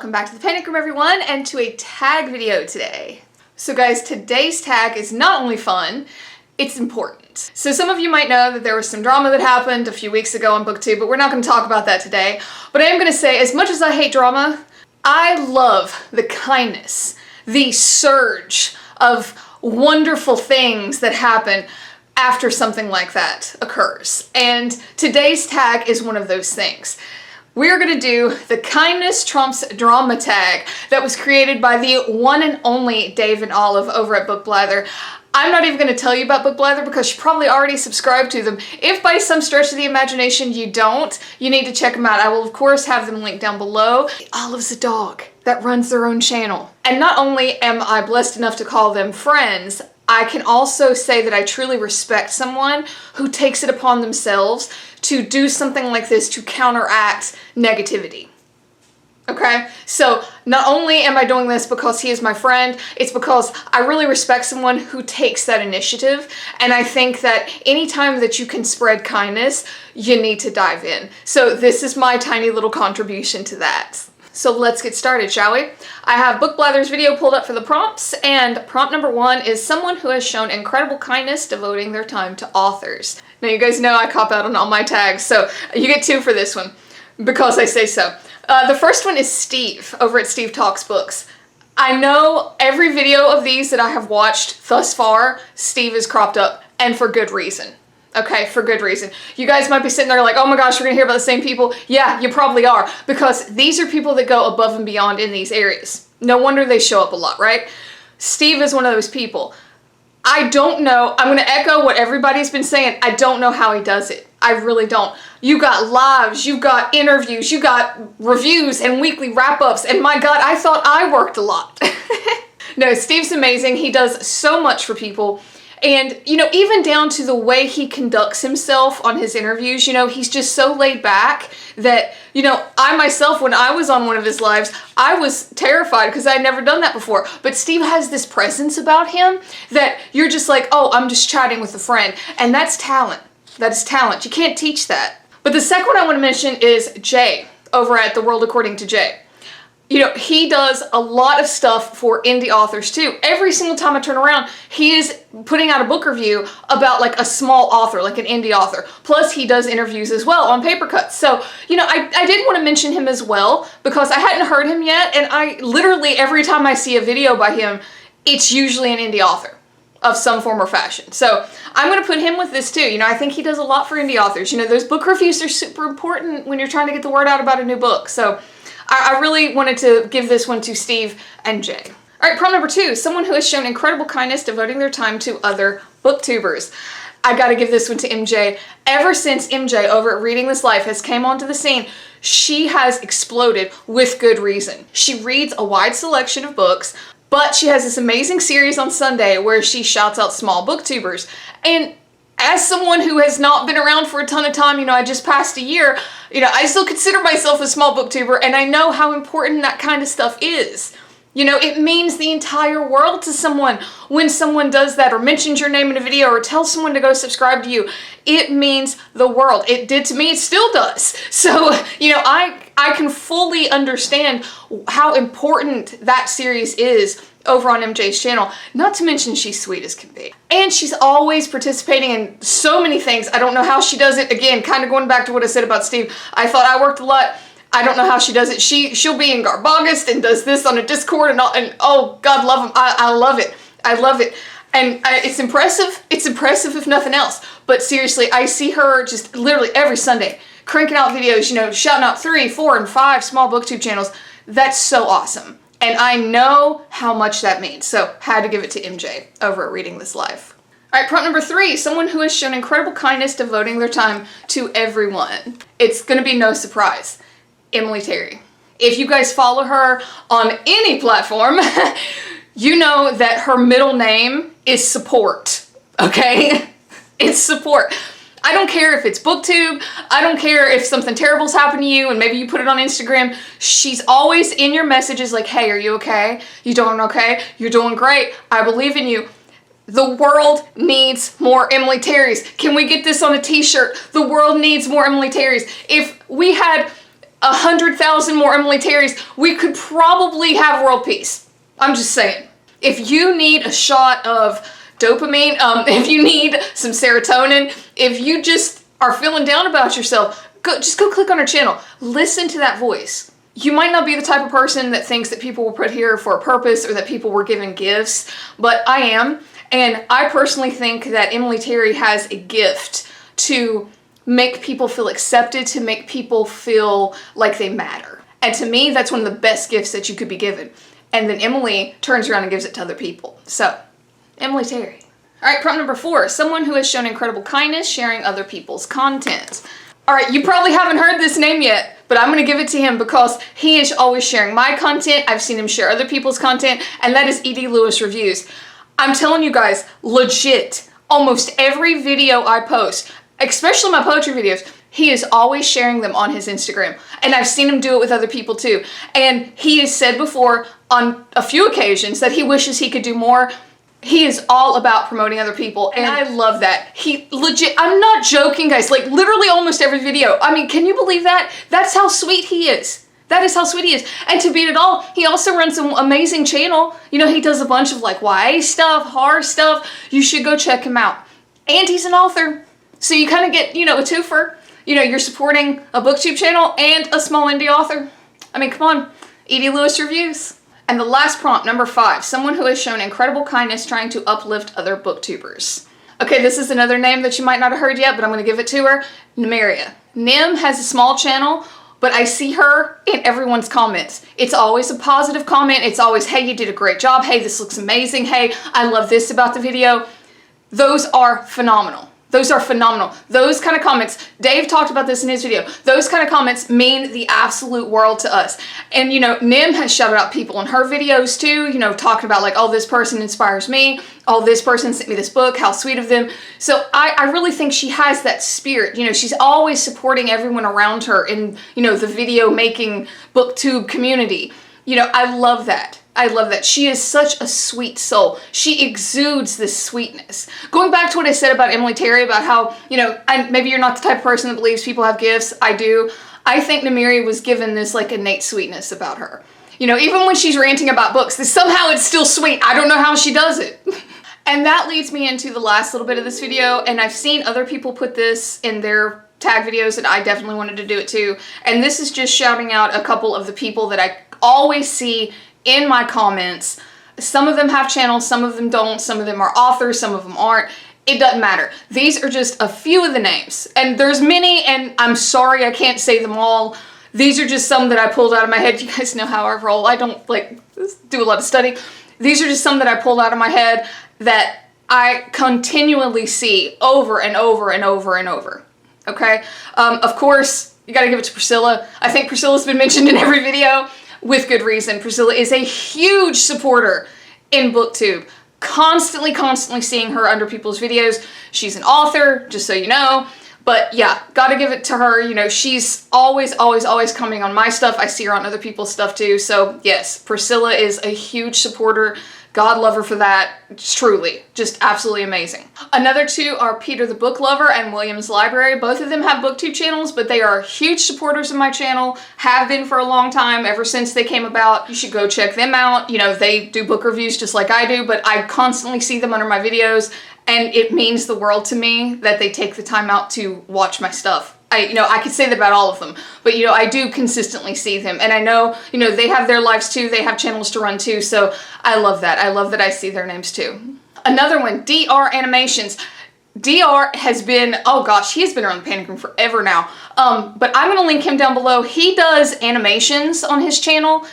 welcome back to the Panic Room, everyone, and to a tag video today. So guys, today's tag is not only fun, it's important. So some of you might know that there was some drama that happened a few weeks ago on BookTube, but we're not going to talk about that today. But I am going to say, as much as I hate drama, I love the kindness, the surge of wonderful things that happen after something like that occurs. And today's tag is one of those things. We're going to do the Kindness Trumps Drama tag that was created by the one and only Dave and Olive over at Book Blather. I'm not even going to tell you about Book Blather because you probably already subscribed to them. If by some stretch of the imagination you don't, you need to check them out. I will of course have them linked down below. Olive's a dog that runs their own channel. And not only am I blessed enough to call them friends, I can also say that I truly respect someone who takes it upon themselves to do something like this to counteract negativity. Okay? So not only am I doing this because he is my friend, it's because I really respect someone who takes that initiative. And I think that anytime that you can spread kindness, you need to dive in. So this is my tiny little contribution to that. So let's get started, shall we? I have Book Blather's video pulled up for the prompts, and prompt number 1 is someone who has shown incredible kindness devoting their time to authors. Now you guys know I cop out on all my tags, so you get 2 for this one, because I say so. The first one is Steve, over at Steve Talks Books. I know every video of these that I have watched thus far, Steve is cropped up, and for good reason. Okay, for good reason. You guys might be sitting there like, oh my gosh, we're gonna hear about the same people. Yeah, you probably are, because these are people that go above and beyond in these areas. No wonder they show up a lot, right? Steve is one of those people. I don't know, I'm gonna echo what everybody's been saying, I don't know how he does it. I really don't. You got lives, you got interviews, you got reviews and weekly wrap-ups, and my God, I thought I worked a lot. No, Steve's amazing. He does so much for people. And, you know, even down to the way he conducts himself on his interviews, you know, he's just so laid back that, you know, I myself, when I was on one of his lives, I was terrified because I had never done that before. But Steve has this presence about him that you're just like, oh, I'm just chatting with a friend. And that's talent. That is talent. You can't teach that. But the second one I want to mention is Jay over at The World According to Jay. You know, he does a lot of stuff for indie authors too. Every single time I turn around, he is putting out a book review about like a small author, like an indie author. Plus he does interviews as well on paper cuts. So, you know, I did want to mention him as well because I hadn't heard him yet. And I literally, every time I see a video by him, it's usually an indie author of some form or fashion. So I'm going to put him with this too. You know, I think he does a lot for indie authors. You know, those book reviews are super important when you're trying to get the word out about a new book. So I really wanted to give this one to Steve and Jay. All right, prompt number 2, someone who has shown incredible kindness devoting their time to other booktubers. I gotta give this one to MJ. Ever since MJ over at Reading This Life has came onto the scene, she has exploded with good reason. She reads a wide selection of books, but she has this amazing series on Sunday where she shouts out small booktubers. And as someone who has not been around for a ton of time, you know, I just passed a year, you know, I still consider myself a small booktuber, and I know how important that kind of stuff is. You know, it means the entire world to someone when someone does that or mentions your name in a video or tells someone to go subscribe to you. It means the world. It did to me, it still does. So, you know, I can fully understand how important that series is over on MJ's channel. Not to mention she's sweet as can be. And she's always participating in so many things. I don't know how she does it. Again, kind of going back to what I said about Steve. I thought I worked a lot. I don't know how she does it. She'll be in Garbogust and does this on a Discord and all, and oh, God love him. I love it. I love it. And it's impressive. It's impressive if nothing else. But seriously, I see her just literally every Sunday cranking out videos, you know, shouting out 3, 4, and 5 small booktube channels. That's so awesome. And I know how much that means. So had to give it to MJ over at Reading This Life. All right, prompt number 3, someone who has shown incredible kindness devoting their time to everyone. It's going to be no surprise. Emily Terry. If you guys follow her on any platform, you know that her middle name is Support, okay? It's Support. I don't care if it's BookTube, I don't care if something terrible's happened to you and maybe you put it on Instagram, she's always in your messages like, hey, are you okay? You doing okay? You're doing great. I believe in you. The world needs more Emily Terrys. Can we get this on a t-shirt? The world needs more Emily Terrys. If we had 100,000 more Emily Terrys, we could probably have world peace. I'm just saying. If you need a shot of dopamine, if you need some serotonin, if you just are feeling down about yourself, just go click on her channel. Listen to that voice. You might not be the type of person that thinks that people were put here for a purpose or that people were given gifts, but I am. And I personally think that Emily Terry has a gift to make people feel accepted, to make people feel like they matter. And to me, that's one of the best gifts that you could be given. And then Emily turns around and gives it to other people. So, Emily Terry. All right, prompt number 4, someone who has shown incredible kindness sharing other people's content. All right, you probably haven't heard this name yet, but I'm gonna give it to him because he is always sharing my content. I've seen him share other people's content, and that is E.D. Lewis Reviews. I'm telling you guys, legit, almost every video I post, especially my poetry videos, he is always sharing them on his Instagram. And I've seen him do it with other people too. And he has said before on a few occasions that he wishes he could do more. He is all about promoting other people, and I love that. He legit, I'm not joking, guys, like literally almost every video. I mean, can you believe that? That's how sweet he is. That is how sweet he is. And to beat it all, he also runs an amazing channel. You know, he does a bunch of like YA stuff, horror stuff. You should go check him out. And he's an author. So you kind of get, you know, a twofer. You know, you're supporting a booktube channel and a small indie author. I mean, come on, E.D. Lewis Reviews. And the last prompt, number 5, someone who has shown incredible kindness trying to uplift other booktubers. Okay, this is another name that you might not have heard yet, but I'm going to give it to her. Nemiri. Nim has a small channel, but I see her in everyone's comments. It's always a positive comment. It's always, hey, you did a great job. Hey, this looks amazing. Hey, I love this about the video. Those are phenomenal. Those are phenomenal. Those kind of comments, Dave talked about this in his video, those kind of comments mean the absolute world to us. And you know, Nim has shouted out people in her videos too, you know, talking about like, oh, this person inspires me, oh, this person sent me this book, how sweet of them. So I really think she has that spirit. You know, she's always supporting everyone around her in, you know, the video making booktube community. You know, I love that. I love that. She is such a sweet soul. She exudes this sweetness. Going back to what I said about Emily Terry, about how, you know, maybe you're not the type of person that believes people have gifts. I do. I think Nemiri was given this like innate sweetness about her. You know, even when she's ranting about books, somehow it's still sweet. I don't know how she does it. And that leads me into the last little bit of this video, and I've seen other people put this in their tag videos, and I definitely wanted to do it too. And this is just shouting out a couple of the people that I always see in my comments. Some of them have channels, some of them don't, some of them are authors, some of them aren't. It doesn't matter. These are just a few of the names. And there's many, and I'm sorry I can't say them all. These are just some that I pulled out of my head. You guys know how I roll. I don't like do a lot of studying. These are just some that I pulled out of my head that I continually see over and over and over and over. Okay? Of course, you gotta give it to Priscilla. I think Priscilla's been mentioned in every video. With good reason. Priscilla is a huge supporter in BookTube. Constantly seeing her under people's videos. She's an author, just so you know. But yeah, gotta give it to her. You know, she's always coming on my stuff. I see her on other people's stuff too. So yes, Priscilla is a huge supporter. God love her for that. Truly, just absolutely amazing. Another two are Peter the Book Lover and Williams Library. Both of them have booktube channels, but they are huge supporters of my channel, have been for a long time, ever since they came about. You should go check them out. You know, they do book reviews just like I do, but I constantly see them under my videos, and it means the world to me that they take the time out to watch my stuff. I could say that about all of them, but you know, I do consistently see them, and I know, you know, they have their lives too, they have channels to run too, so I love that. I love that I see their names too. Another one, DR Animations. DR has been, oh gosh, he has been around the Panic Room forever now, but I'm gonna link him down below. He does animations on his channel,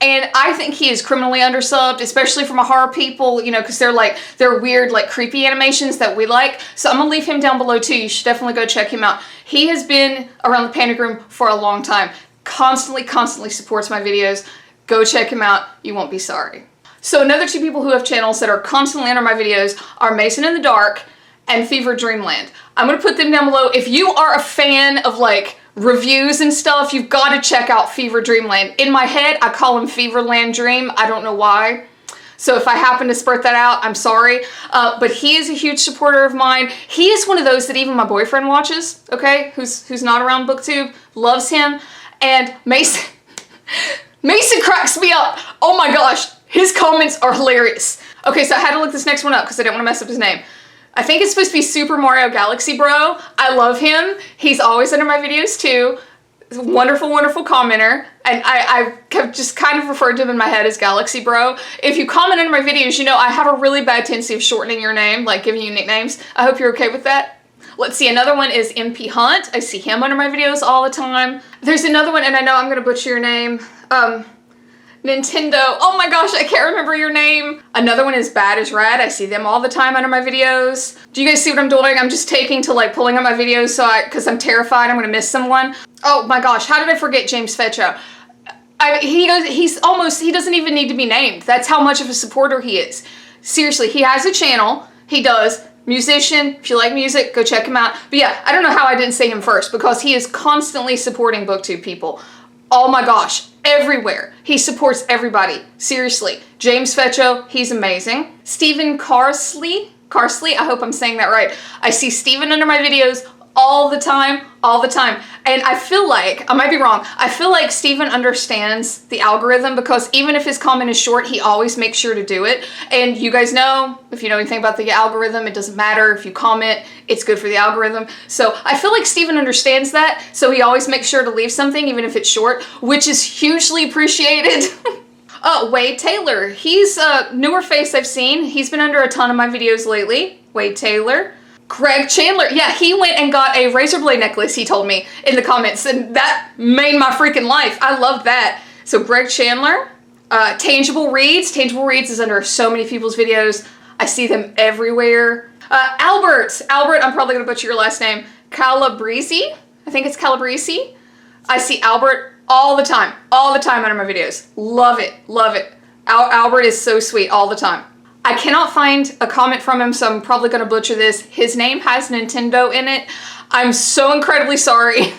and I think he is criminally undersubbed, especially from a horror people, you know, because they're weird, like creepy animations that we like. So I'm gonna leave him down below too. You should definitely go check him out. He has been around the Panic Room for a long time. Constantly supports my videos. Go check him out. You won't be sorry. So another two people who have channels that are constantly under my videos are Mason in the Dark and Fever Dreamland. I'm gonna put them down below. If you are a fan of like reviews and stuff, you've got to check out Fever Dreamland. In my head, I call him Feverland Dream. I don't know why. So if I happen to spurt that out, I'm sorry. But he is a huge supporter of mine. He is one of those that even my boyfriend watches, okay, who's not around BookTube, loves him. And Mason, Mason cracks me up. Oh my gosh, his comments are hilarious. Okay, so I had to look this next one up because I didn't want to mess up his name. I think it's supposed to be Super Mario Galaxy Bro. I love him. He's always under my videos too. He's a wonderful, wonderful commenter. And I have just kind of referred to him in my head as Galaxy Bro. If you comment under my videos, you know I have a really bad tendency of shortening your name, like giving you nicknames. I hope you're okay with that. Let's see, another one is MP Hunt. I see him under my videos all the time. There's another one, and I know I'm gonna butcher your name. Nintendo. Oh my gosh, I can't remember your name. Another one is Bad as Rad. I see them all the time under my videos. Do you guys see what I'm doing? I'm just taking to like pulling up my videos because I'm terrified I'm gonna miss someone. Oh my gosh, how did I forget James Fetcho? He doesn't even need to be named. That's how much of a supporter he is. Seriously, he has a channel. He does. Musician, if you like music, go check him out. But yeah, I don't know how I didn't say him first because he is constantly supporting BookTube people. Oh my gosh, everywhere. He supports everybody. Seriously. James Fetcho, he's amazing. Stephen Carsley, I hope I'm saying that right. I see Stephen under my videos all the time. And I feel like, I might be wrong, I feel like Stephen understands the algorithm because even if his comment is short, he always makes sure to do it. And you guys know, if you know anything about the algorithm, it doesn't matter if you comment, it's good for the algorithm. So I feel like Stephen understands that, so he always makes sure to leave something, even if it's short, which is hugely appreciated. Wade Taylor, he's a newer face I've seen. He's been under a ton of my videos lately. Wade Taylor. Greg Chandler, yeah, he went and got a razor blade necklace, he told me in the comments, and that made my freaking life. I love that. So Greg Chandler, Tangible Reads is under so many people's videos. I see them everywhere. Albert, I'm probably gonna butcher your last name. Calabrese, I think it's Calabrese. I see Albert all the time under my videos. Love it. Albert is so sweet all the time. I cannot find a comment from him, so I'm probably gonna butcher this. His name has Nintendo in it. I'm so incredibly sorry.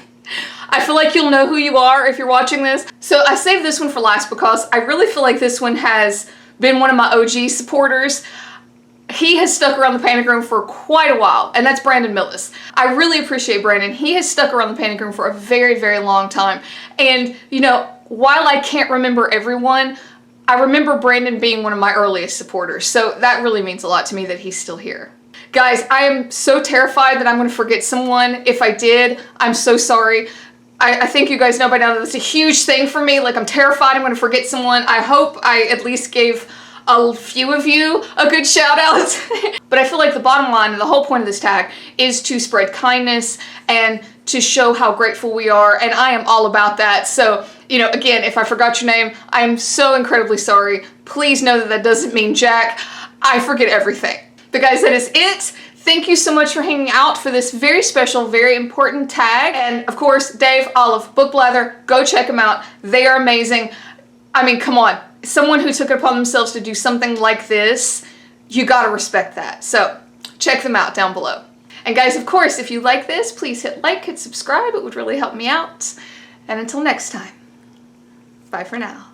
I feel like you'll know who you are if you're watching this. So I saved this one for last because I really feel like this one has been one of my OG supporters. He has stuck around the Panic Room for quite a while, and that's Brandon Millis. I really appreciate Brandon. He has stuck around the Panic Room for a very, very long time. And, you know, while I can't remember everyone, I remember Brandon being one of my earliest supporters, so that really means a lot to me that he's still here. Guys, I am so terrified that I'm going to forget someone. If I did, I'm so sorry. I think you guys know by now that it's a huge thing for me. Like, I'm terrified I'm going to forget someone. I hope I at least gave a few of you a good shout out. But I feel like the bottom line and the whole point of this tag is to spread kindness and to show how grateful we are, and I am all about that. So, you know, again, if I forgot your name, I am so incredibly sorry. Please know that that doesn't mean jack. I forget everything. But guys, that is it. Thank you so much for hanging out for this very special, very important tag. And of course, Dave, Olive, Book Blather, go check them out. They are amazing. I mean, come on. Someone who took it upon themselves to do something like this, you gotta respect that. So check them out down below. And guys, of course, if you like this, please hit like, hit subscribe. It would really help me out. And until next time, bye for now.